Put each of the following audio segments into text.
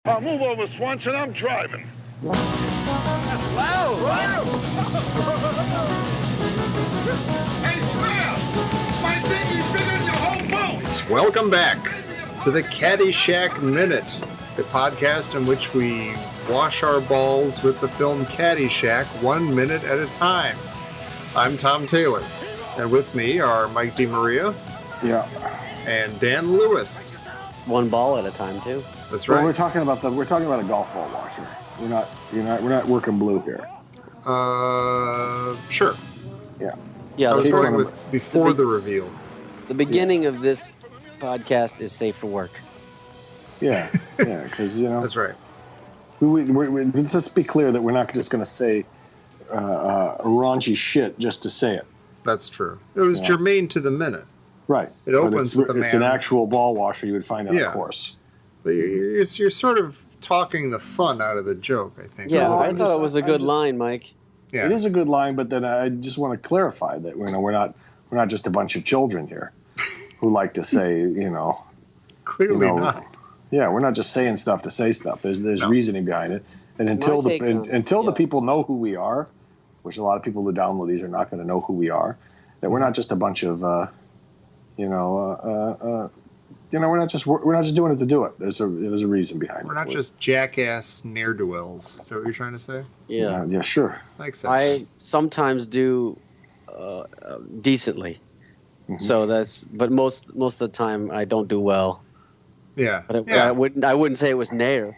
Move over, Swanson. I'm driving. Wow! Wow! Hey, Slam! My dinghy's bigger than your whole boat! Welcome back to the Caddyshack Minute, the podcast in which we wash our balls with the film Caddyshack 1 minute at a time. I'm Tom Taylor, and with me are Mike DeMaria, and Dan Lewis. One ball at a time, too. That's right. Well, we're talking about a golf ball washer. We're not working blue here. Sure. Yeah. I was the, going with before the reveal. the beginning of this podcast is safe for work. Yeah, because That's right. Let's just be clear that we're not just going to say raunchy shit just to say it. That's true. It was germane to the minute. Right. It opens with a man. It's an actual ball washer you would find on a course. But you're sort of talking the fun out of the joke, I think. Yeah, I thought it was a good line, Mike. Yeah. It is a good line, but then I just want to clarify that we're not just a bunch of children here who like to say, Clearly not. Yeah, we're not just saying stuff to say stuff. There's reasoning behind it, and until the people know who we are, which a lot of people who download these are not going to know who we are, that we're not just a bunch of we're not just doing it to do it. There's a reason behind it. We're not just jackass ne'er-do-wells. Is that what you're trying to say? Yeah. Yeah, sure. Makes sense. I sometimes do decently. Mm-hmm. So but most of the time I don't do well. Yeah. But I wouldn't say it was nair.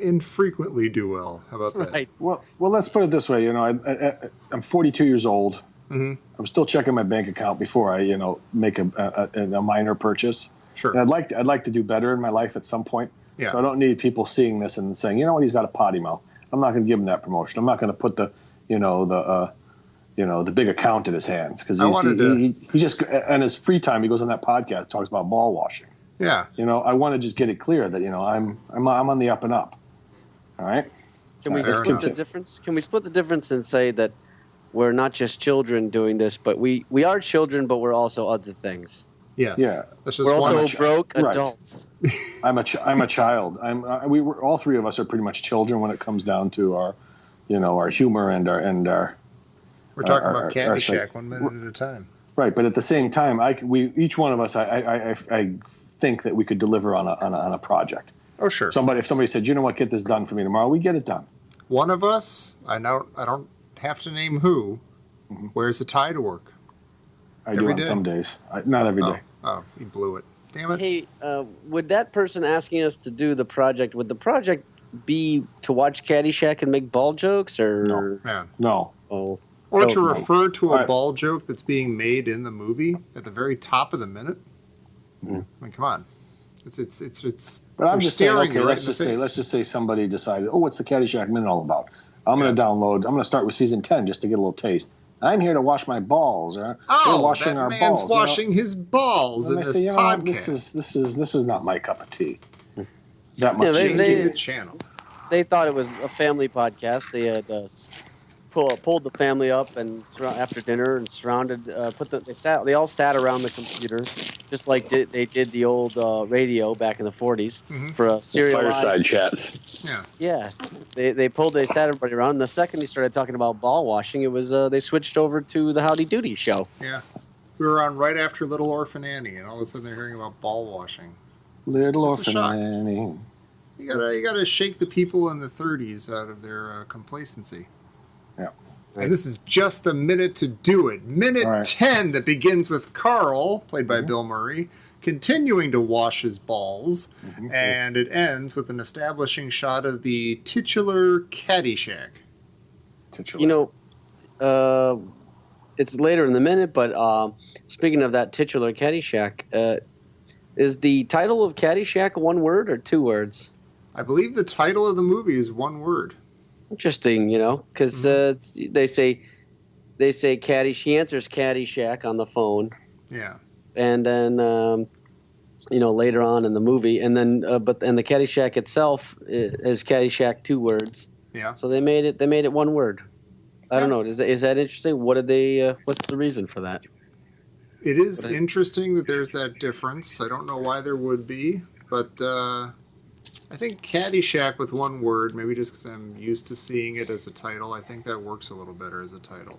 Infrequently do well. How about that? Right. Well, let's put it this way. I'm 42 years old. Mm-hmm. I'm still checking my bank account before I, make a minor purchase. Sure. And I'd like to do better in my life at some point. Yeah. So I don't need people seeing this and saying, he's got a potty mouth. I'm not going to give him that promotion. I'm not going to put the big account in his hands because he just in his free time he goes on that podcast, talks about ball washing. Yeah. I want to just get it clear that I'm on the up and up. All right. Can we Fair split enough. the difference? Can we split the difference and say that we're not just children doing this, but we are children, but we're also other things. Yes. Yeah. This is We're one also broke Right. adults. I'm a child. All three of us are pretty much children when it comes down to our humor and our. We're talking our about Caddyshack our- 1 minute at a time. Right, but at the same time, each one of us, I think that we could deliver on a project. Oh, sure. If somebody said, get this done for me tomorrow, we get it done. One of us, I don't have to name who, wears a tie to work. I Every do on day? some days, not every day. Oh, you blew it. Damn it. Hey, would that person asking us to do the project, would the project be to watch Caddyshack and make ball jokes, or No. Yeah. No. Oh, Or to no. refer to a Right. ball joke that's being made in the movie at the very top of the minute. I mean, come on. It's. But I'm they're just saying, staring okay, you right let's in the just face. say somebody decided, what's the Caddyshack Minute all about? I'm going to start with season 10 just to get a little taste. I'm here to wash my balls, or we're washing that our man's balls. washing his balls in And I this say, podcast. this is not my cup of tea. That much. they- Changing the channel. they thought it was a family podcast. They had pulled the family up and after dinner and surrounded. They all sat around the computer, just like they did the old radio back in the 40s for a serialized Fireside chats. Yeah. Yeah, they sat everybody around. And the second he started talking about ball washing, it was they switched over to the Howdy Doody show. Yeah. We were on right after Little Orphan Annie, and all of a sudden they're hearing about ball washing. Little It's a Orphan shock. Annie. You gotta shake the people in the 30s out of their complacency. Yeah. And this is just the minute to do it. Minute All right. 10 that begins with Carl, played by Bill Murray, continuing to wash his balls, and it ends with an establishing shot of the titular Caddyshack. Titular. It's later in the minute, but speaking of that titular Caddyshack, is the title of Caddyshack one word or two words? I believe the title of the movie is one word. Interesting, because they say she answers Caddyshack on the phone, Yeah. and then later on in the movie, and then the Caddyshack itself is Caddyshack two words. Yeah. So they made it one word. I don't know. Is that interesting? What did they? What's the reason for that? It is interesting that there's that difference. I don't know why there would be, but I think Caddyshack with one word, maybe just because I'm used to seeing it as a title, I think that works a little better as a title.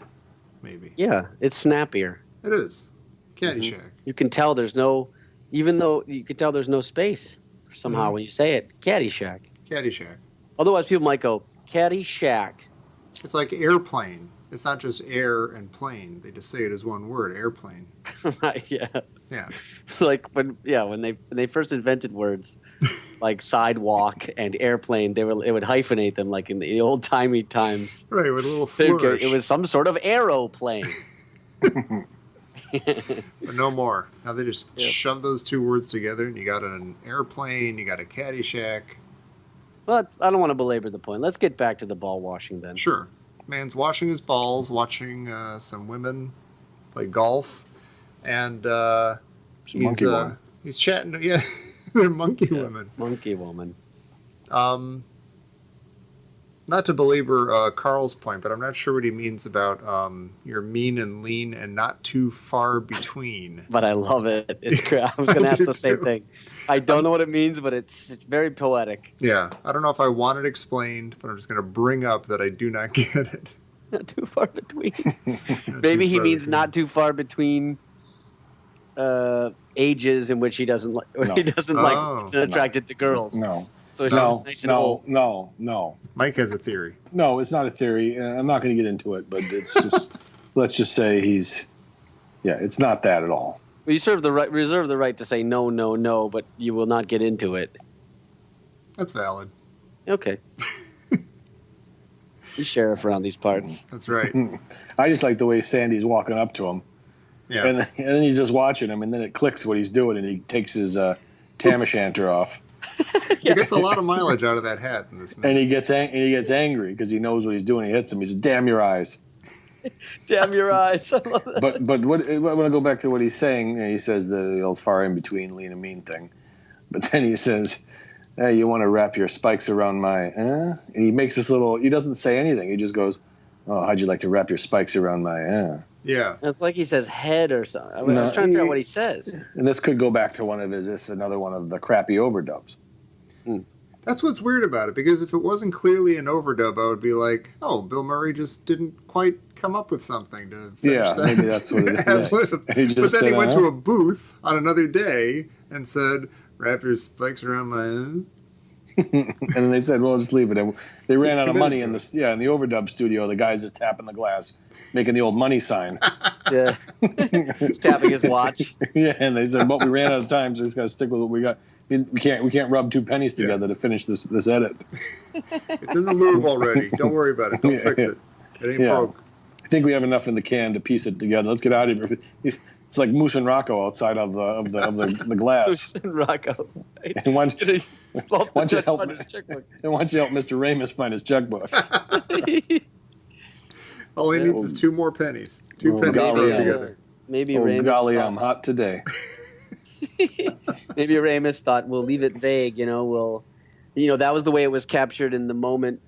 Maybe. Yeah, it's snappier. It is. Caddyshack. Mm-hmm. You can tell there's no, even though you can tell there's no space somehow when you say it. Caddyshack. Caddyshack. Otherwise, people might go, Caddyshack. It's like airplane. It's not just air and plane. They just say it as one word, airplane. Right, yeah. Yeah. Like when they first invented words like sidewalk and airplane, it would hyphenate them like in the old timey times. Right, with a little flourish. It was some sort of aeroplane. But no more. Now they just shove those two words together, and you got an airplane, you got a Caddyshack. Well, I don't want to belabor the point. Let's get back to the ball washing then. Sure. Man's washing his balls, watching some women play golf, and he's chatting. Yeah, they're monkey women. Monkey woman. Not to belabor Carl's point, but I'm not sure what he means about you're mean and lean and not too far between. But I love it. It's great. I was going to ask the same thing. I don't know what it means, but it's very poetic. Yeah. I don't know if I want it explained, but I'm just going to bring up that I do not get it. Not too far between. Maybe he means not too far between ages in which he doesn't like. No. He doesn't isn't attracted to girls. No. So it's nice and old. No. Mike has a theory. No, it's not a theory. I'm not going to get into it, but it's just let's just say it's not that at all. Well, you reserve the right to say no, but you will not get into it. That's valid. Okay. He's sheriff around these parts. That's right. I just like the way Sandy's walking up to him. Yeah. And then he's just watching him, and then it clicks what he's doing, and he takes his tam o' shanter off. He gets a lot of mileage out of that hat in this movie. And he gets angry because he knows what he's doing. He hits him. He says, "Damn your eyes." Damn your eyes. I love that. But when I go back to what he's saying, he says the old far in between lean and mean thing. But then he says, "Hey, you want to wrap your spikes around my?" And he makes this little. He doesn't say anything. He just goes, "Oh, how'd you like to wrap your spikes around my?" Yeah. It's like he says head or something. I was trying to figure out what he says. And this could go back to another one of the crappy overdubs. That's what's weird about it, because if it wasn't clearly an overdub, I would be like, oh, Bill Murray just didn't quite come up with something to finish that. Maybe that's what it is. But then he went to a booth on another day and said, wrap your spikes around my... And then they said, well, just leave it. And they ran out of money in the overdub studio. The guy's just tapping the glass, making the old money sign. Yeah. He's tapping his watch. Yeah, and they said, well, we ran out of time, so we just got to stick with what we got. We can't rub two pennies together to finish this edit. It's in the Louvre already. Don't worry about it. Don't fix it. It ain't broke. I think we have enough in the can to piece it together. Let's get out of here. It's like Moose and Rocco outside of the glass. Moose and Rocco. Right. And why don't you help Mr. Ramus find his checkbook? All he needs is two more pennies. Two pennies thrown together. Maybe Ramus golly, I'm hot today. Maybe Ramus thought we'll leave it vague. That was the way it was captured in the moment,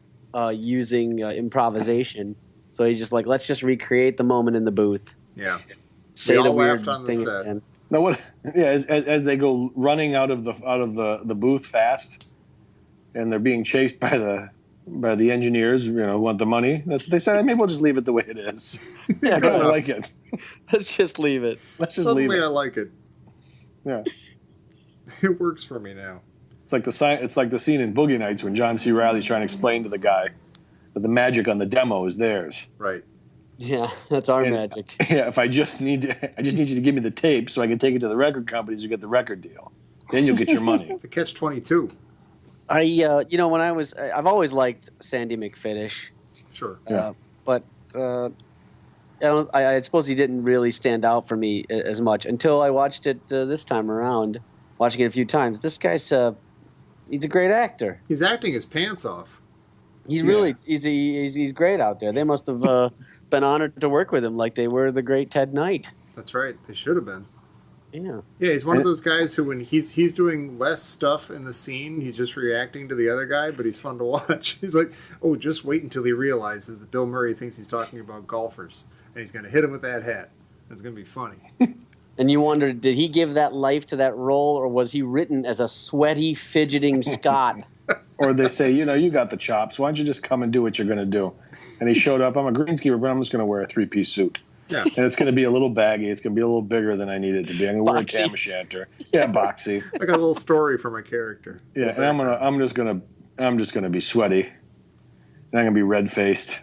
using improvisation. So he's just like, let's just recreate the moment in the booth. Yeah. Say the weird on the thing set. again. Now what? Yeah, as they go running out of the booth fast, and they're being chased by the engineers, who want the money. That's what they said. Maybe we'll just leave it the way it is. Yeah, I kind of like it. Let's just leave it. Suddenly I like it. Yeah. It works for me now. It's like the scene in Boogie Nights when John C. Reilly's trying to explain to the guy that the magic on the demo is theirs. Right. Yeah, that's our magic. Yeah, I just need you to give me the tape so I can take it to the record companies to get the record deal. Then you'll get your money. It's a catch-22. I've always liked Sandy McFiddish. Sure. But I suppose he didn't really stand out for me as much until I watched it this time around. Watching it a few times, this guy's he's a great actor. He's acting his pants off. He's great out there. They must have been honored to work with him, like they were the great Ted Knight. That's right. They should have been. Yeah. Yeah, he's one of those guys who, when he's doing less stuff in the scene, he's just reacting to the other guy, but he's fun to watch. He's like, oh, just wait until he realizes that Bill Murray thinks he's talking about golfers, and he's going to hit him with that hat. It's going to be funny. And you wondered, did he give that life to that role, or was he written as a sweaty, fidgeting Scot? Or they say, you got the chops. Why don't you just come and do what you're going to do? And he showed up. I'm a greenskeeper, but I'm just going to wear a 3-piece suit. Yeah. And it's going to be a little baggy. It's going to be a little bigger than I need it to be. I'm going to wear a Boxy. tam o' shanter. Yeah, boxy. I got a little story for my character. Yeah, and I'm just gonna be sweaty, and I'm gonna be red faced,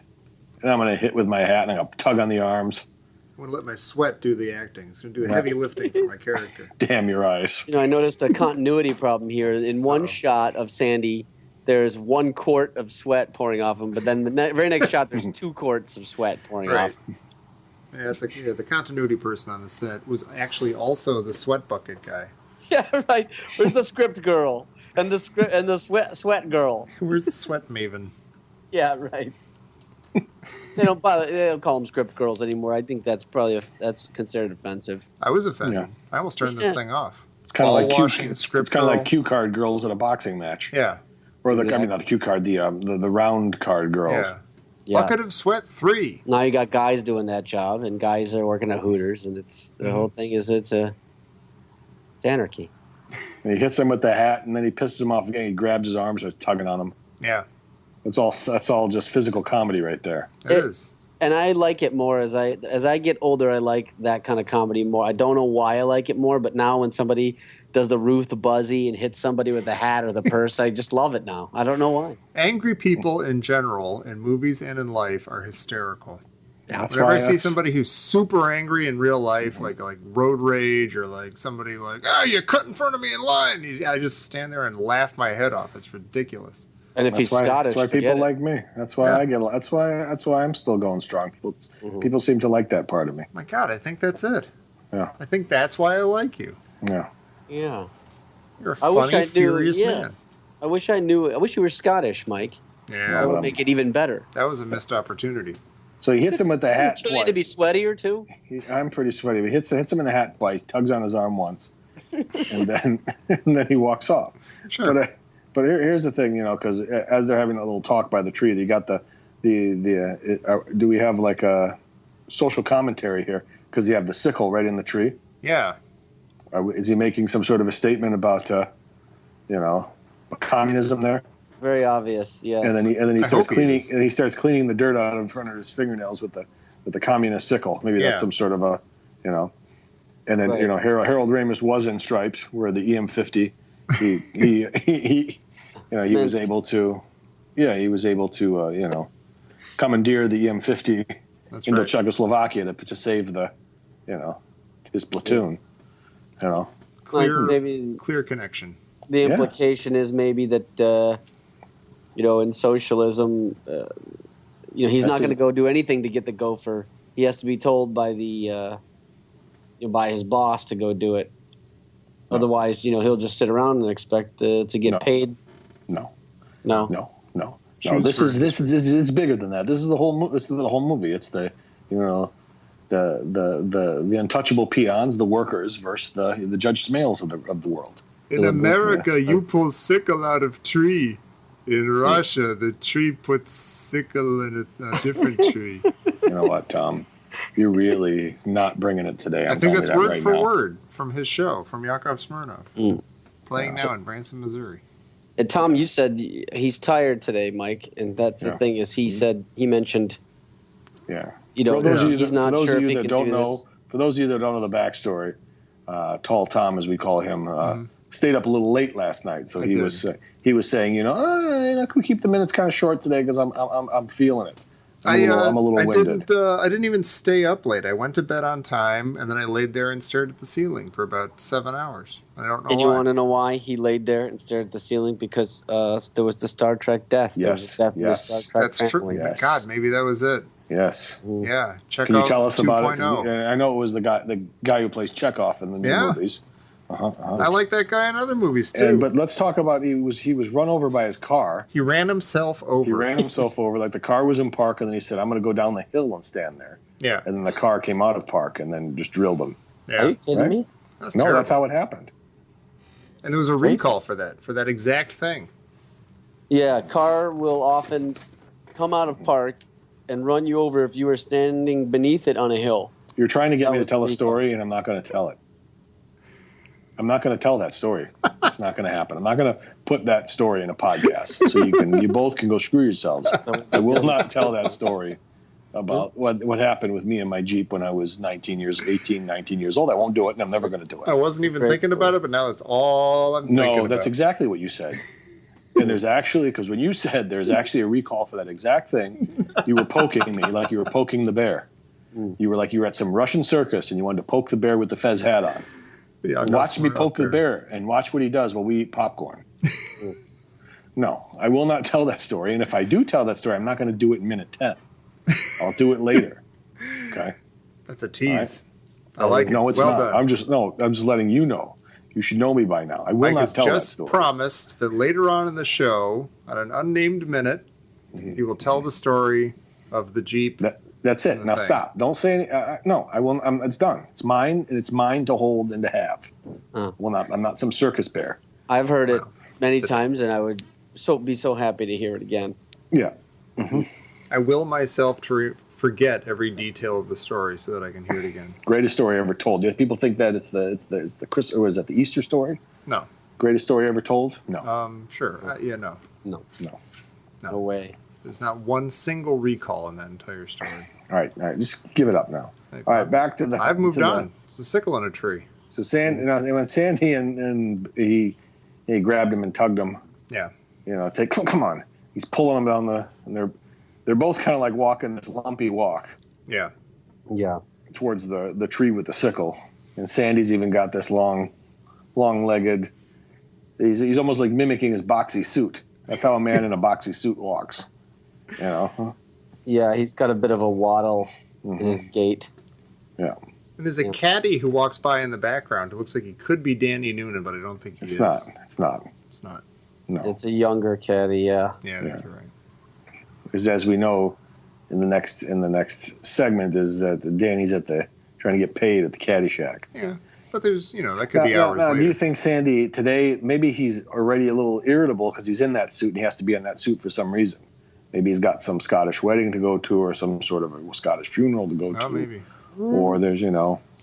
and I'm gonna hit with my hat, and I'm gonna tug on the arms. I'm going to let my sweat do the acting. It's going to do the heavy lifting for my character. Damn your eyes. I noticed a continuity problem here. In one shot of Sandy, there's 1 quart of sweat pouring off him, but then the very next shot, there's 2 quarts of sweat pouring Right. off. Yeah, the continuity person on the set was actually also the sweat bucket guy. Yeah, right. Where's the script girl and the sweat girl? Where's the sweat maven? Yeah, right. They don't bother. They don't call them script girls anymore. I think that's that's considered offensive. I was offended. Yeah. I almost turned this thing off. It's kind of like washing script it's kind of girl. like cue card girls at a boxing match. Yeah. Or Yeah. I mean, not the cue card, the round card girls. Yeah. Yeah. Bucket of sweat 3. Now you got guys doing that job, and guys are working at Hooters, and it's the whole thing is it's anarchy. And he hits him with the hat, and then he pisses him off again. He grabs his arms, and starts tugging on him. Yeah. That's all just physical comedy right there. It is. And I like it more as I get older. I like that kind of comedy more. I don't know why I like it more, but now when somebody does the Ruth Buzzy and hits somebody with the hat or the purse, I just love it now. I don't know why. Angry people in general, in movies and in life, are hysterical. That's Whenever why I see somebody who's super angry in real life, like road rage, or like somebody like, you cut in front of me in line, I just stand there and laugh my head off. It's ridiculous. And if he's Scottish, that's why people forget it. like me. That's why I get. That's why I'm still going strong. People seem to like that part of me. My God, I think that's it. Yeah. I think that's why I like you. Yeah. Yeah. You're a I wish I funny, knew- furious yeah. man. I wish you were Scottish, Mike. Yeah, That well, would make it even better. that was a missed opportunity. So he hits him with the hat Don't you need to be twice. sweatier too? I'm pretty sweaty. But hits him in the hat twice. Tugs on his arm once, and then he walks off. Sure. But here's the thing, because as they're having a little talk by the tree, they got do we have like a social commentary here? Because you have the sickle right in the tree. Yeah. Is he making some sort of a statement about, communism there? Very obvious. Yes. And then he I starts hope he cleaning is. and he starts cleaning the dirt out in front of his fingernails with the communist sickle. Maybe that's Yeah. some sort of a, And then Right. Harold Ramis was in Stripes, where the EM50 he was able to commandeer the EM50 That's into right. Czechoslovakia to save his platoon. Like Clear, maybe clear connection. the implication is maybe that in socialism, he's not going to go do anything to get the gopher. He has to be told by by his boss to go do it. No. Otherwise, he'll just sit around and expect to get No. paid. No. No. Choose This first. is it's bigger than that. This is the whole movie. It's the untouchable peons, the workers, versus the Judge Smails of the world. In America, you pull sickle out of tree. In Russia, the tree puts sickle in a different tree. You know what, Tom? You're really not bringing it today. I think that's telling you word that for right now. word from his show, from Yakov Smirnoff. Playing now in Branson, Missouri. And Tom, you said he's tired today, Mike, and that's the Yeah. thing is he mentioned Yeah. For those of you he's that- not for those sure of if you he that can don't do know, this. for those of you that don't know the backstory, Tall Tom, as we call him, stayed up a little late last night. So he was saying, can we keep the minutes kind of short today because I'm feeling it. I'm a little winded. I didn't even stay up late. I went to bed on time, and then I laid there and stared at the ceiling for about 7 hours. I don't know And you why. want to know why he laid there and stared at the ceiling? Because there was the Star Trek death. There was Yes, a death in the yes. Star Trek That's true. family. Yes. God, maybe that was it. Yes. Yeah, Chekhov Can you tell us about it? 'Cause 2.0. I know it was the guy who plays Chekhov in the new Yeah. movies. I like that guy in other movies too. But let's talk about he was run over by his car. He ran himself over. He ran himself over. Like the car was in park, and then he said, "I'm going to go down the hill and stand there." Yeah. And then the car came out of park and then just drilled him. Are Yeah. you kidding Right? me? That's No, terrible. that's how it happened. And there was a recall for that exact thing. Yeah, car will often come out of park and run you over if you are standing beneath it on a hill. You're trying to get That me to was tell a the story, and I'm not going to tell it. I'm not going to tell that story. It's not going to happen. I'm not going to put that story in a podcast, so you both can go screw yourselves. I will not tell that story about what happened with me and my Jeep when I was 19 years old. I won't do it, and I'm never going to do I it. wasn't even thinking about it, but now that's all I'm thinking about. No, that's exactly what you said. And there's actually, because when you said there's actually a recall for that exact thing, you were poking me like you were poking the bear. You were like you were at some Russian circus and you wanted to poke the bear with the fez hat on. Yeah, watch me poke the bear and watch what he does while we eat popcorn. No, I will not tell that story. And if I do tell that story, I'm not going to do it in minute 10. I'll do it later. Okay. That's a tease. Right. I like it. No, it's well not. done. I'm just letting you know. You should know me by now. I will Mike not has tell that just story. promised that later on in the show, on an unnamed minute, he will tell the story of the Jeep. That's it. Now thing. stop. Don't say any. No, I will. It's done. It's mine, and it's mine to hold and to have. Well, I'm not some circus bear. I've heard it many times, and I would be so happy to hear it again. Yeah. I will myself to forget every detail of the story so that I can hear it again. Greatest story ever told. Do people think that it's the Chris, or is that the Easter story? No. Greatest story ever told? No. Sure. No. No way. There's not one single recall in that entire story. All right. Just give it up now. All right, back to the. I've moved on. It's a sickle on a tree. So when Sandy and he grabbed him and tugged him. Yeah. Come on. He's pulling him down and they're both kind of like walking this lumpy walk. Yeah. Yeah. Towards the tree with the sickle, and Sandy's even got this long-legged. He's almost like mimicking his boxy suit. That's how a man in a boxy suit walks. Yeah, he's got a bit of a waddle in his gait. Yeah. And there's a caddy who walks by in the background. It looks like he could be Danny Noonan, but I don't think he is. It's not. No. It's a younger caddy, yeah. Yeah, I think you're right. Because as we know, in the next segment is that Danny's trying to get paid at the Caddyshack. Yeah, but there's that could be hours later. Do you think Sandy today maybe he's already a little irritable because he's in that suit and he has to be in that suit for some reason? Maybe he's got some Scottish wedding to go to or some sort of a Scottish funeral to go to. Maybe. Or there's his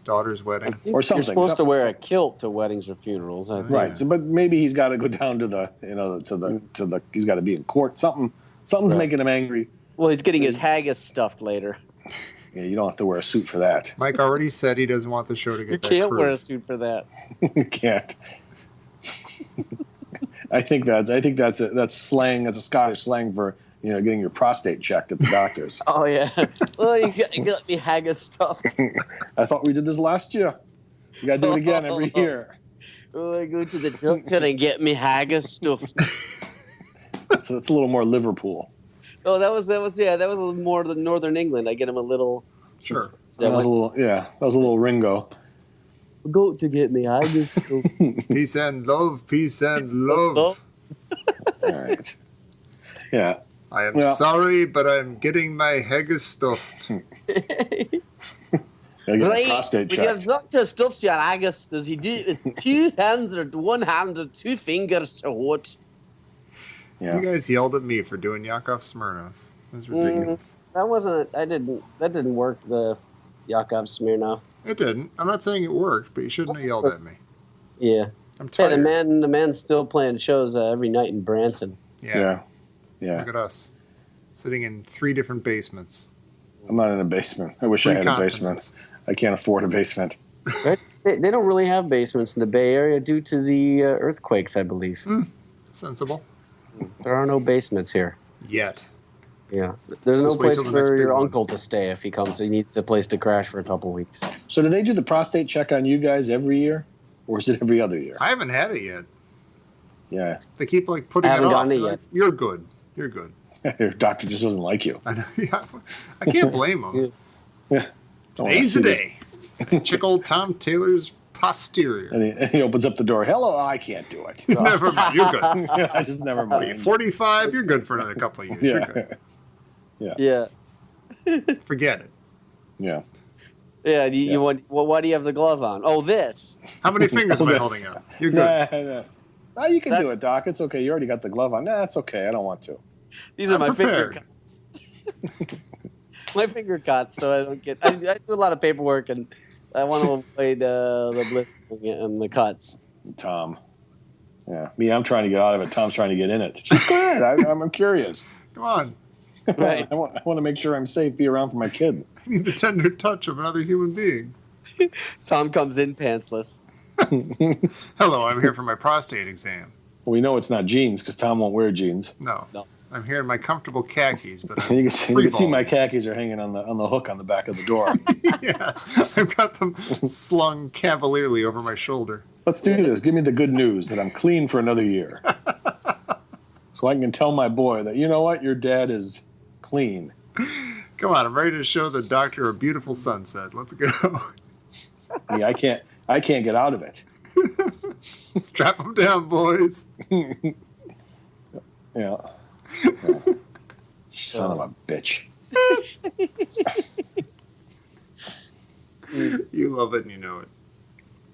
daughter's wedding or something. You're supposed to wear a kilt to weddings or funerals, I think. Right. So, but maybe he's got to go down to the he's got to be in court. Something's making him angry. Well, he's getting his haggis stuffed later. Yeah, you don't have to wear a suit for that. Mike already said he doesn't want the show to get that You can't crude. wear a suit for that. You can't. I think that's slang. That's a Scottish slang for getting your prostate checked at the doctor's. Oh yeah. Well, you got me haggis stuffed. I thought we did this last year. You got to do it again every year. Oh, I go to the doctor and get me haggis stuffed. So it's a little more Liverpool. Oh, that was more the Northern England. I get him a little. Sure. That was a little Ringo. Go to get me haggis stuffed. Peace and love. Peace and love. All right. Yeah. I am sorry, but I'm getting my haggis stuffed. Right. Prostate When your doctor stuffs your haggis, does he do it with 2 hands or 1 hand or 2 fingers or what? Yeah. You guys yelled at me for doing Yakov Smirnoff. That's ridiculous. That didn't work, the Yakov Smirnoff. It didn't. I'm not saying it worked, but you shouldn't have yelled at me. Yeah. I'm tired. Hey, the man's still playing shows every night in Branson. Yeah. Yeah. Look at us. Sitting in 3 different basements. I'm not in a basement. I wish I had a basement. I can't afford a basement. Right? They don't really have basements in the Bay Area due to the earthquakes, I believe. Sensible. There are no basements here. Yet. Yeah. There's no Just wait place till the next for big your one. uncle to stay if he comes. He needs a place to crash for a couple weeks. So do they do the prostate check on you guys every year? Or is it every other year? I haven't had it yet. Yeah. They keep putting I it haven't off. gotten it They're yet. like, You're good. You're good. Your doctor just doesn't like you. I know. Yeah. I can't blame them. Yeah. Today's the day. Check old Tom Taylor's posterior. And he opens up the door. Hello, I can't do it. Never mind. You're good. I just never mind. 45, you're good for another couple of years. You're good. Yeah. Forget it. Yeah. Yeah. You want? Well, why do you have the glove on? Oh, this. How many fingers am I This. holding up? You're good. Nah, you can do it, Doc. It's okay. You already got the glove on. Nah, it's okay. I don't want to. These are I'm my prepared. finger cuts. my finger cuts, so I don't get. I do a lot of paperwork, and I want to avoid the blistering and the cuts. Tom. Yeah, me, I'm trying to get out of it. Tom's trying to get in it. Just go ahead. I'm curious. Come on. Right. I want to make sure I'm safe, be around for my kid. I need the tender touch of another human being. Tom comes in pantsless. Hello, I'm here for my prostate exam. Well, we know it's not jeans because Tom won't wear jeans. No. No. I'm here in my comfortable khakis, but I'm You can see my khakis are hanging on the hook on the back of the door. Yeah, I've got them slung cavalierly over my shoulder. Let's do this. Give me the good news that I'm clean for another year. So I can tell my boy that, you know what, your dad is clean. Come on, I'm ready to show the doctor a beautiful sunset. Let's go. I can't get out of it. Strap them down, boys. Yeah. Son of a bitch. You love it and you know it.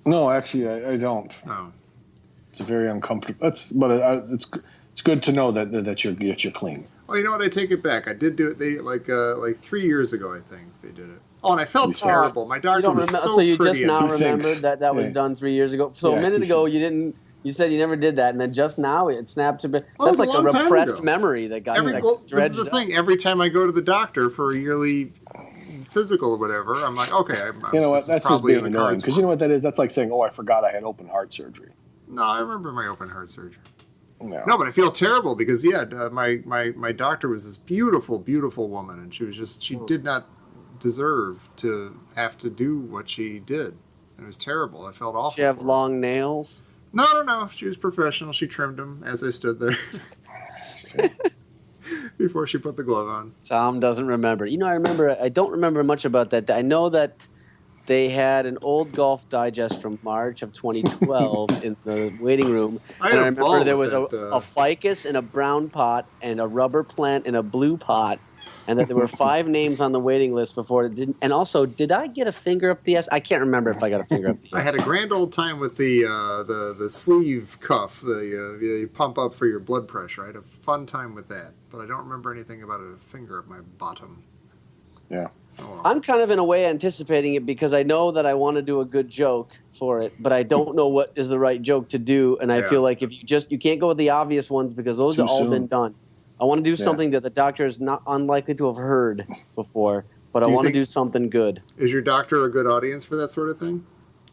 No, actually, I don't. Oh. It's a very uncomfortable. It's good to know that you're clean. Well, you know what? I take it back. I did do it. They like 3 years ago, I think they did it. Oh, and I felt terrible. My doctor was so so you pretty. just now and- remembered that was done 3 years ago. So Yeah, a minute you ago should- you didn't. You said you never did that, and then just now it snapped. Well, That's it was like a a long time repressed ago. memory that got This is dredged the up. thing. Every time I go to the doctor for a yearly physical or whatever, I'm like, okay. You know what? this is That's just probably being in the annoying. cards Because for you know me. what that is? That's like saying, oh, I forgot I had open heart surgery. No, I remember my open heart surgery. No. No, but I feel terrible because my doctor was this beautiful, beautiful woman, and she did not deserve to have to do what she did. It was terrible. I felt awful. Did you have for her. long nails? No. She was professional. She trimmed them as I stood there before she put the glove on. Tom doesn't remember. You know, I don't remember much about that. I know that they had an old Golf Digest from March of 2012 in the waiting room. I And had I a ball remember there was with a ficus in a brown pot and a rubber plant in a blue pot, and that there were 5 names on the waiting list before it didn't. And also, did I get a finger up the ass? I can't remember if I got a finger up the ass. I had a grand old time with the sleeve cuff, you pump up for your blood pressure. I had a fun time with that, but I don't remember anything about a finger up my bottom. Yeah. Oh, well. I'm kind of in a way anticipating it because I know that I want to do a good joke for it, but I don't know what is the right joke to do. And I Yeah. feel like if you can't go with the obvious ones because those Too have all soon. been done. I want to do something that the doctor is not unlikely to have heard before, but I Do you want to think- do something good. Is your doctor a good audience for that sort of thing?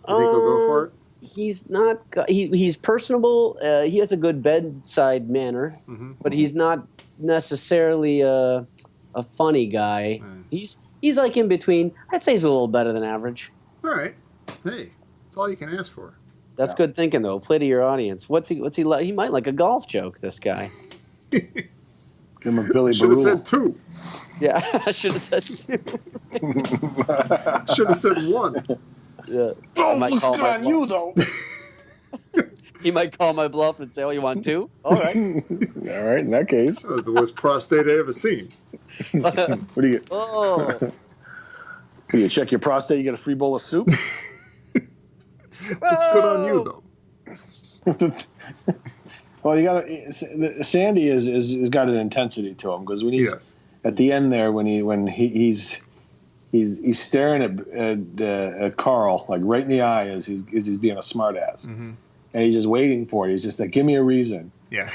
Do you think he'll go for it? He's not. He's personable. He has a good bedside manner, Mm-hmm. but he's not necessarily a funny guy. Mm. He's like in between. I'd say he's a little better than average. All right. Hey, that's all you can ask for. That's good thinking, though. Play to your audience. What's he like? He might like a golf joke. This guy. Give him a Billy Should have Barul. said 2. Yeah, I should have said 2. Should have said 1. Yeah. Oh, might looks call good my on you, though. He might call my bluff and say, "Oh, you want 2? All right." All right, in that case. That was the worst prostate I ever seen. What do you Oh, you check your prostate, you get a free bowl of soup? It's good on you, though. Well, you got to. Sandy is got an intensity to him because when he's Yes. at the end there, when he's staring at Carl like right in the eye as he's being a smartass, and he's just waiting for it. He's just like, "Give me a reason," Yeah.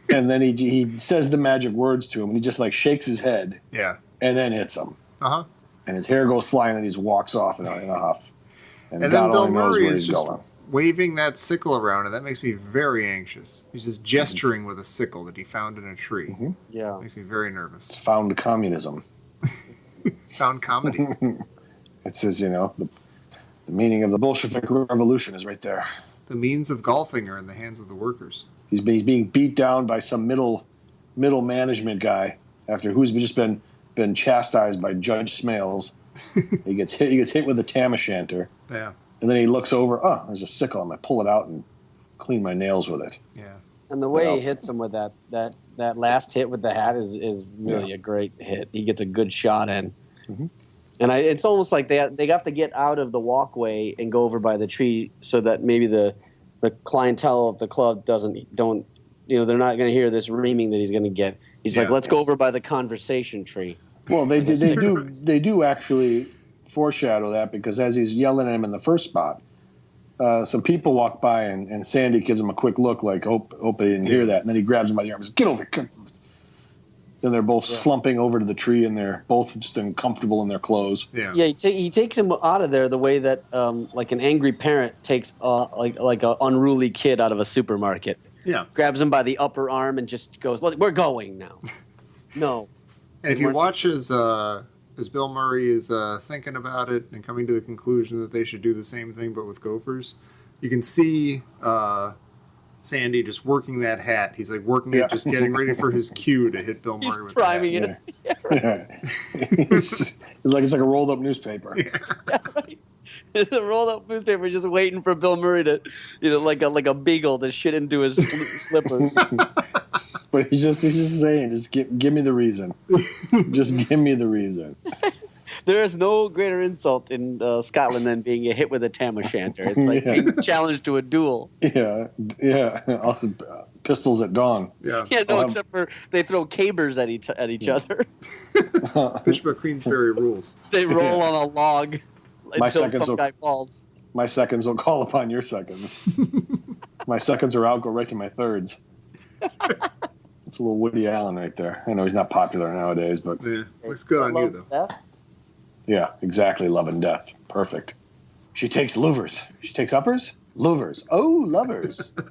and then he says the magic words to him, and he just like shakes his head Yeah. and then hits him, Uh-huh. and his hair goes flying, and he just walks off in a huff. And God then Bill only knows Murray where is he's just going. waving that sickle around, and that makes me very anxious. He's just gesturing with a sickle that he found in a tree. yeah. Makes me very nervous. It's found communism. Found comedy. It says, the meaning of the Bolshevik Revolution is right there. The means of golfing are in the hands of the workers. He's being beat down by some middle management guy after who's just been chastised by Judge Smales. He gets hit with a tam o' shanter, Yeah. and then he looks over. Oh, there's a sickle. I'm gonna pull it out and clean my nails with it. Yeah. And the way What he else? hits him with that last hit with the hat is really a great hit. He gets a good shot in. Mhm. And it's almost like they have to get out of the walkway and go over by the tree so that maybe the clientele of the club they're not going to hear this reaming that he's going to get. He's like, Yeah. let's go over by the conversation tree. Well, they do actually foreshadow that, because as he's yelling at him in the first spot, some people walk by and Sandy gives him a quick look like, hope they didn't hear that. And then he grabs him by the arm and says, get over here. Then they're both slumping over to the tree, and they're both just uncomfortable in their clothes. Yeah. He takes him out of there the way that like an angry parent takes like an unruly kid out of a supermarket. Yeah. Grabs him by the upper arm and just goes, "Look, we're going now." No. And if you watch as Bill Murray is thinking about it and coming to the conclusion that they should do the same thing but with gophers, you can see Sandy just working that hat. He's like working it, just getting ready for his cue to hit Bill Murray with priming the hat. it. Yeah. It's like a rolled up newspaper. Yeah, right. The rolled up newspaper, just waiting for Bill Murray to, like a beagle to shit into his slippers. But he's just saying, just give me the reason. Just give me the reason. There is no greater insult in Scotland than being hit with a tam o' shanter. It's like being challenged to a duel. Yeah. Also, pistols at dawn. Yeah. Yeah, no, except for they throw cabers at each other. Bishop of Queensberry rules. They roll on a log until some guy falls. My seconds will call upon your seconds. My seconds are out, go right to my thirds. It's a little Woody Allen right there. I know he's not popular nowadays, but yeah, looks good on you, though. Death? Yeah, exactly. Love and death. Perfect. She takes louvers. She takes uppers? Louvers. Oh, lovers. I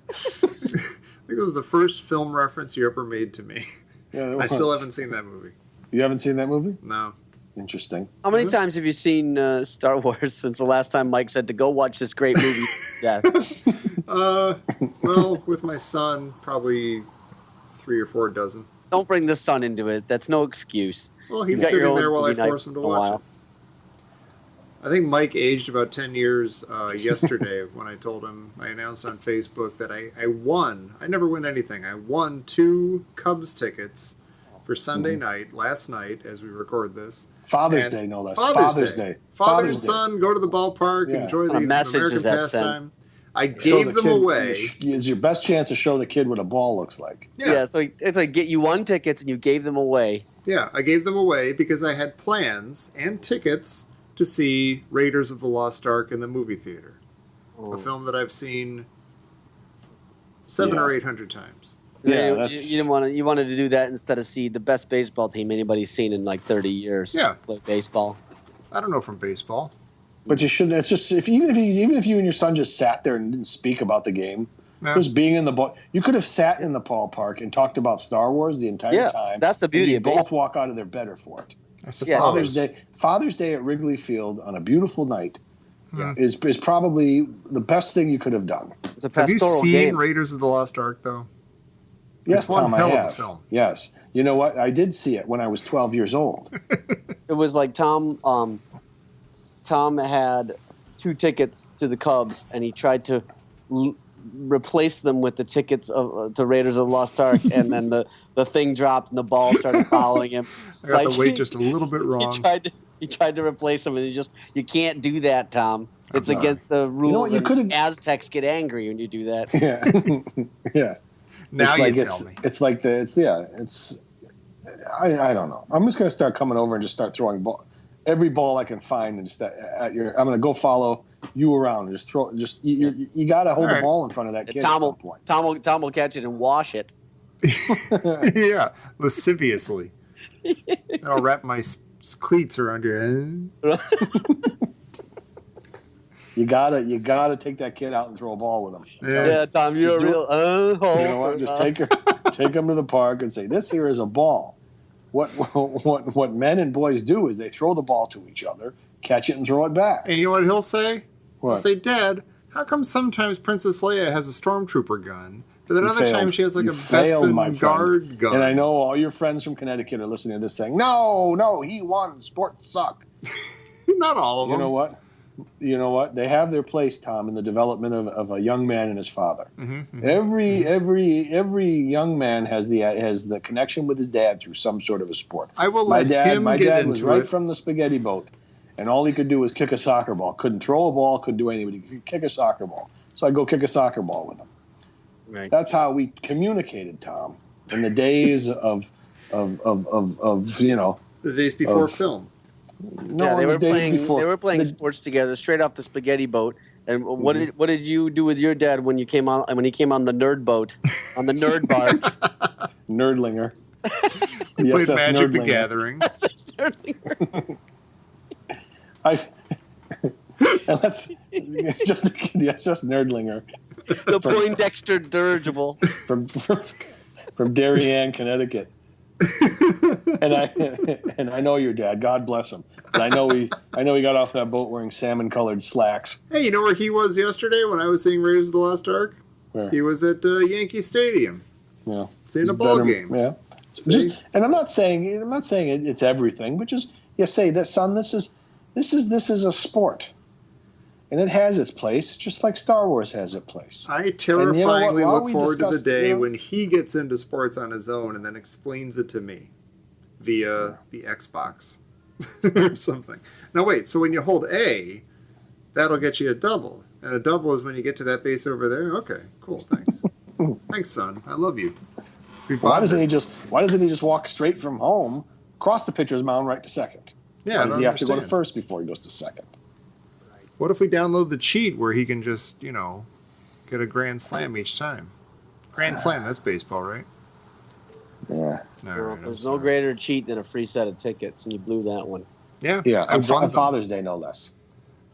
think it was the first film reference you ever made to me. Yeah, I still haven't seen that movie. You haven't seen that movie? No. Interesting. How many times have you seen Star Wars since the last time Mike said to go watch this great movie? Yeah. Well, with my son, probably 3 or 4 dozen. Don't bring the son into it. That's no excuse. Well, he's You've got your sitting own there while I movie night force him to once in a watch while. it. I think Mike aged about 10 years yesterday when I told him, I announced on Facebook that I won. I never win anything. I won 2 Cubs tickets for Sunday night, last night, as we record this. Father's Day, no less. Father's Day. Father and Day. son, go to the ballpark, enjoy the message American is that pastime. I gave them away. It's your best chance to show the kid what a ball looks like. Yeah, so it's like you won tickets and you gave them away. Yeah, I gave them away because I had plans and tickets to see Raiders of the Lost Ark in the movie theater. A film that I've seen 700 or 800 times. Yeah, you didn't want to. You wanted to do that instead of see the best baseball team anybody's seen in like 30 years. Yeah, play baseball. I don't know from baseball, but you shouldn't. It's just even if you and your son just sat there and didn't speak about the game, just being in the ball. You could have sat in the ballpark and talked about Star Wars the entire time. That's the beauty of baseball. Both walk out of there better for it. I suppose. Father's Day at Wrigley Field on a beautiful night is probably the best thing you could have done. It's a pastoral Have you seen game. Raiders of the Lost Ark though? Yes, it's one Tom, hell I have. of a film. Yes. You know what? I did see it when I was 12 years old. It was like Tom had 2 tickets to the Cubs, and he tried to replace them with the tickets to Raiders of the Lost Ark, and then the thing dropped and the ball started following him. I got the weight just a little bit wrong. He tried to replace them, and you can't do that, Tom. It's against the rules. And Aztecs get angry when you do that. Yeah. Yeah. Now it's you like tell me. It's like I don't know. I'm just gonna start coming over and just start throwing every ball I can find, and just at your. I'm gonna go follow you around and just throw. Just you gotta hold the ball in front of that kid at some point. Tom will catch it and wash it. Yeah, lasciviously. And I'll wrap my cleats around your head. You gotta take that kid out and throw a ball with him. Yeah, Tom, you're a real You know what? Just take him to the park and say, "This here is a ball." What men and boys do is they throw the ball to each other, catch it, and throw it back. And you know what he'll say? What? He'll say, "Dad, how come sometimes Princess Leia has a stormtrooper gun, but then other times she has like a Bespin guard gun?" And I know all your friends from Connecticut are listening to this saying, "No, he won. Sports suck." Not all of them. You know what? They have their place, Tom, in the development of a young man and his father. Mm-hmm. Every young man has the connection with his dad through some sort of a sport. I will let him My get dad into was right it. from the spaghetti boat, and all he could do was kick a soccer ball. Couldn't throw a ball, couldn't do anything, but he could kick a soccer ball. So I'd go kick a soccer ball with him. Right. That's how we communicated, Tom, in the days of The days before film. No, yeah, they the were days playing. before. They were playing sports together, straight off the spaghetti boat. And what did you do with your dad when he came on the nerd boat, on the nerd barge? Nerdlinger. We played SS Magic the Nerdlinger. Gathering. And that's just Nerdlinger The Poindexter dirigible. from Darien, Connecticut. and I know your dad. God bless him. And I know he got off that boat wearing salmon-colored slacks. Hey, you know where he was yesterday when I was seeing Raiders of the Lost Ark? Where? He was at Yankee Stadium. Yeah, Seeing a ball game. Yeah, and I'm not saying it's everything, but just say that, son. This is a sport, and it has its place, just like Star Wars has its place. I terrifyingly look forward to the day when when he gets into sports on his own and then explains it to me via the Xbox or something. Now wait, so when you hold A, that'll get you a double, and a double is when you get to that base over there. Okay, cool, thanks. Thanks, son. I love you. Why doesn't he just walk straight from home, cross the pitcher's mound right to second? Yeah, Why does he have to go to first before he goes to second? What if we download the cheat where he can just, get a grand slam each time? Grand slam, that's baseball, right? Yeah. All right, There's no greater cheat than a free set of tickets, and you blew that one. Yeah. Yeah, I won on them. Father's Day, no less.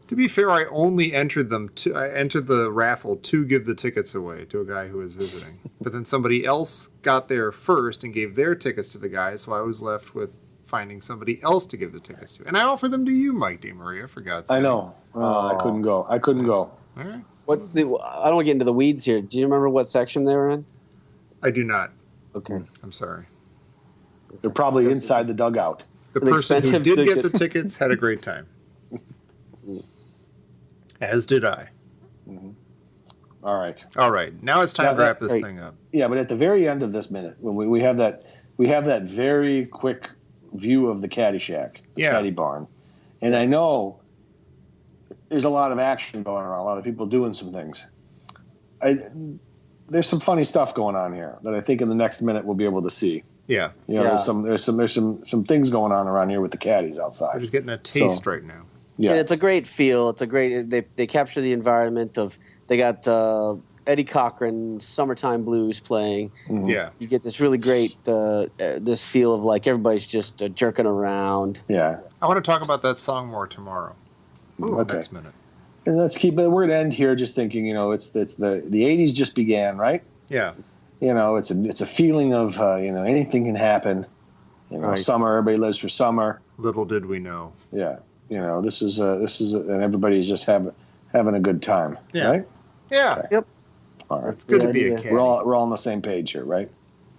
To be fair, I only entered them. I entered the raffle to give the tickets away to a guy who was visiting. But then somebody else got there first and gave their tickets to the guy, so I was left with finding somebody else to give the tickets to. And I offered them to you, Mike DeMaria, for God's sake. I know. I couldn't go. All right. I don't get into the weeds here. Do you remember what section they were in? I do not. Okay. I'm sorry. They're probably inside the dugout. The person who did ticket. get the tickets had a great time. As did I. Mm-hmm. All right. Now it's time to wrap this thing up. Yeah, but at the very end of this minute, when we have that very quick view of the Caddyshack, Caddy Barn, and I know there's a lot of action going on, a lot of people doing some things. There's some funny stuff going on here that I think in the next minute we'll be able to see. Yeah. There's some things going on around here with the caddies outside. We're just getting a taste right now. Yeah. And it's a great feel. It's a great. They capture the environment of. They got Eddie Cochran's "Summertime Blues" playing. Mm-hmm. Yeah. You get this really great this feel of like everybody's just jerking around. Yeah. I want to talk about that song more tomorrow. Okay. Next minute. And let's keep it. We're gonna end here just thinking. It's the '80s just began, right? Yeah. It's a feeling of anything can happen. Right. Summer. Everybody lives for summer. Little did we know. Yeah. This is and everybody's just having a good time. Yeah. Right. Yeah. Okay. Yep. All right. It's good to be a caddy. We're all on the same page here, right?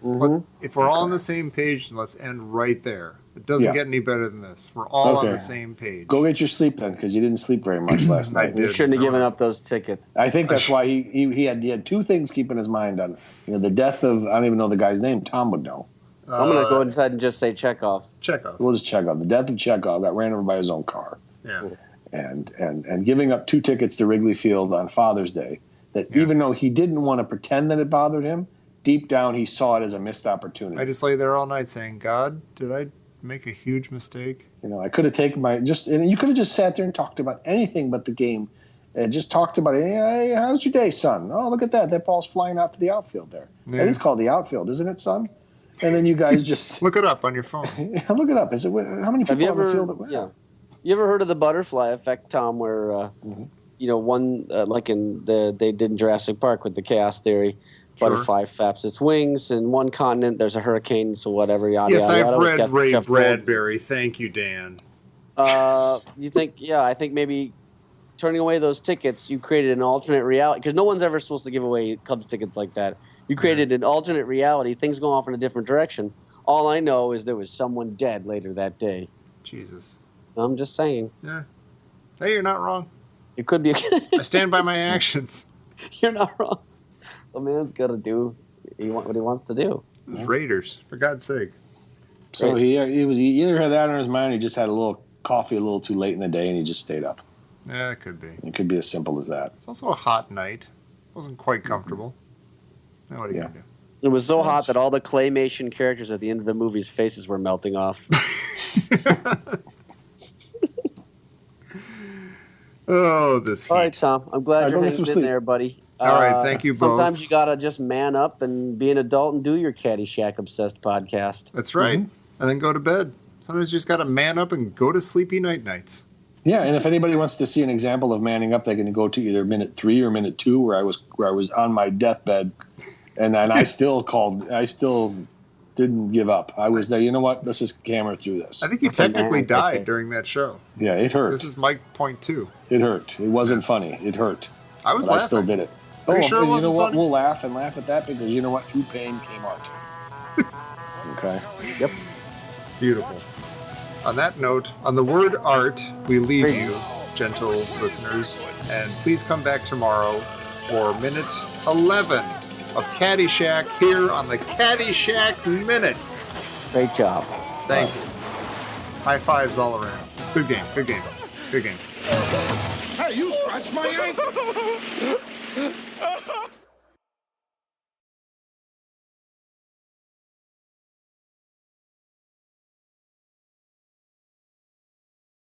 Mm-hmm. If we're all on the same page, let's end right there. It doesn't get any better than this. We're all on the same page. Go get your sleep then, because you didn't sleep very much last night. You shouldn't have given up those tickets. I think that's why he had two things keeping his mind on. The death of, I don't even know the guy's name. Tom would know. I'm going to go inside and just say Chekhov. Chekhov. We'll just Chekhov. The death of Chekhov got ran over by his own car. Yeah. And giving up 2 tickets to Wrigley Field on Father's Day, that even though he didn't want to pretend that it bothered him, deep down he saw it as a missed opportunity. I just lay there all night saying, God, did I make a huge mistake? I could have taken and you could have just sat there and talked about anything but the game. And just talked about it. Hey, how's your day, son? Oh, look at that. That ball's flying out to the outfield there. Yeah. It is called the outfield, isn't it, son? And then you guys just... Look it up on your phone. Look it up. Is it how many people on the field? Yeah. You ever heard of the butterfly effect, Tom, where, one, like they did in Jurassic Park with the chaos theory, butterfly flaps its wings in one continent, there's a hurricane, so whatever, yada, yes, yada. I've read Ray Bradbury. Thank you, Dan. You think, I think maybe turning away those tickets, you created an alternate reality, because no one's ever supposed to give away Cubs tickets like that. You created an alternate reality, things go off in a different direction. All I know is there was someone dead later that day. Jesus. I'm just saying. Yeah. Hey, you're not wrong. It could be. I stand by my actions. You're not wrong. The man's got to do what he wants to do. Raiders, for God's sake. So he either had that on his mind, or he just had a little coffee a little too late in the day, and he just stayed up. Yeah, it could be. It could be as simple as that. It's also a hot night. It wasn't quite comfortable. Now what are you going to do? It was so hot that all the claymation characters at the end of the movie's faces were melting off. Oh, this heat. All right, Tom. I'm glad you're go get hanging some in sleep. there, buddy. All right, thank you both. Sometimes you gotta just man up and be an adult and do your Caddyshack obsessed podcast. That's right. And then go to bed. Sometimes you just got to man up and go to sleepy nights. Yeah, and if anybody wants to see an example of manning up, they can go to either minute 3 or minute 2, where I was on my deathbed, and then I still didn't give up. I was there. You know what? Let's just hammer through this. I think you technically died during that show. Yeah, it hurt. This is Mike point 2. It hurt. It wasn't funny. It hurt. I was but laughing. I still did it. Are you sure it you know wasn't what? funny? We'll laugh at that, because you know what? Through pain came art. Okay. Yep. Beautiful. On that note, on the word art, we leave you, gentle listeners, and please come back tomorrow for minute 11 of Caddyshack here on the Caddyshack Minute. Great job. Thank you. High fives all around. Good game. Good game. Good game. Hey, you scratched my ankle.